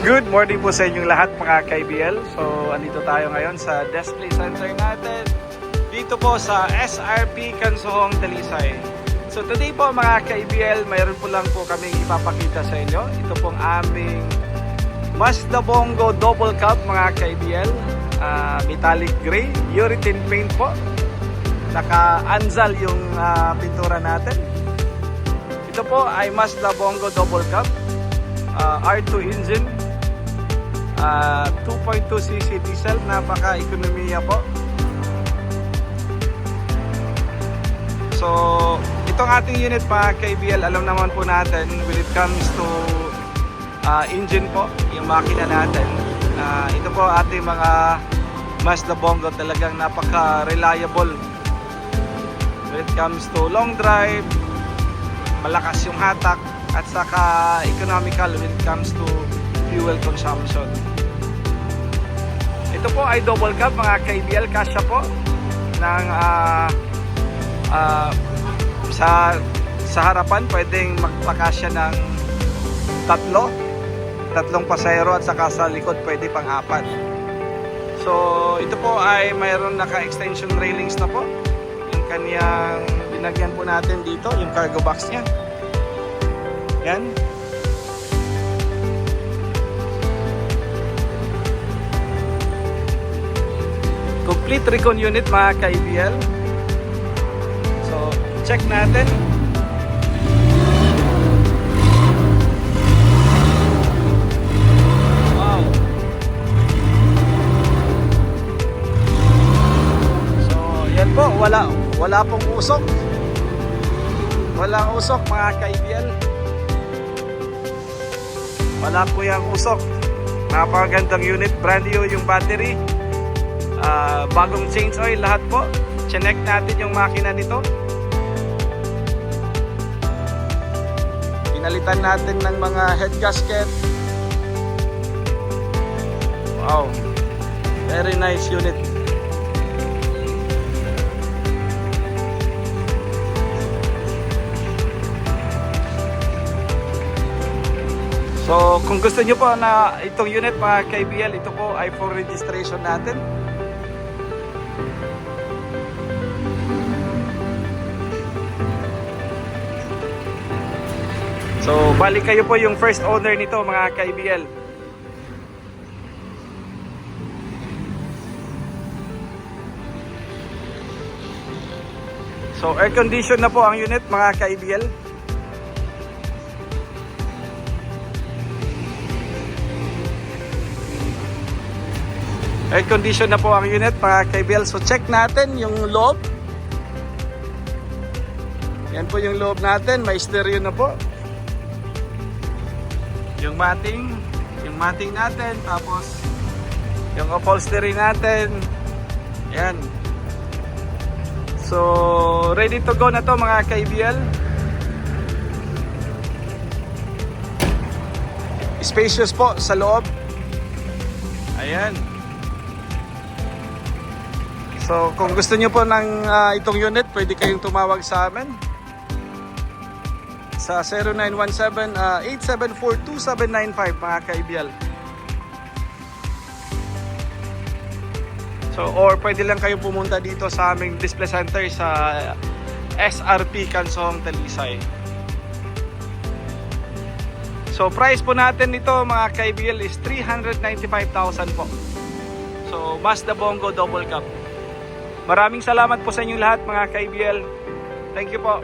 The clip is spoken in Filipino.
Good morning po sa inyong lahat mga ka-IBL. So, andito tayo ngayon sa display center natin dito po sa SRP Kansohong, Talisay. So, today po mga ka-IBL, mayroon po lang po kaming ipapakita sa inyo. Ito pong aming Mazda Bongo Double Cab mga ka-IBL. Metallic gray, urethane paint po. Naka-anzal yung pintura natin. Ito po ay Mazda Bongo Double Cab. R2 engine, 2.2cc diesel, napaka-ekonomiya po. So, itong ating unit mga ka-IBL, alam naman po natin when it comes to engine po, yung makina natin. Ito po ating mga Mazda Bongo, talagang napaka-reliable when it comes to long drive, malakas yung hatak, at saka economical when it comes to fuel consumption. Ito po ay double cab mga ka-IBL, kasya po ng sa harapan pwedeng magpakasya ng tatlong pasahero, at saka sa likod pwede pang apat. So ito po ay mayroon naka-extension railings na po. Yung kaniyang binagyan po natin dito, yung cargo box nya. Yan. Complete recon unit mga ka-IBL. So, check natin. Wow. So, yan po, wala pong usok. Walang usok mga ka-IBL. Wala po yung usok. Napakagandang unit, brand new yung battery. Bagong change oil lahat po. Check natin yung makina nito. Pinalitan natin ng mga head gasket. Wow, very nice unit. So kung gusto nyo po na itong unit mga ka-IBL, ito po ay for registration natin. So, balik kayo po yung first owner nito mga ka-IBL. So, air condition na po ang unit mga ka-IBL. Air condition na po ang unit mga ka-IBL. So, check natin yung loob. Yan po yung loob natin. May stereo na po. Yung mating natin, tapos yung upholstery natin. Yan. So, ready to go na to mga ka-IBL. Spacious po sa loob. Ayan. So, kung gusto nyo po ng itong unit, pwede kayong tumawag sa amin sa 0917-874-2795 mga ka-IBL. So, or pwede lang kayo pumunta dito sa aming display center sa SRP Kansohong, Talisay. So, price po natin nito mga ka-IBL is 395,000 po. So, Mazda Bongo Double Cab. Maraming salamat po sa inyong lahat mga ka-IBL. Thank you po.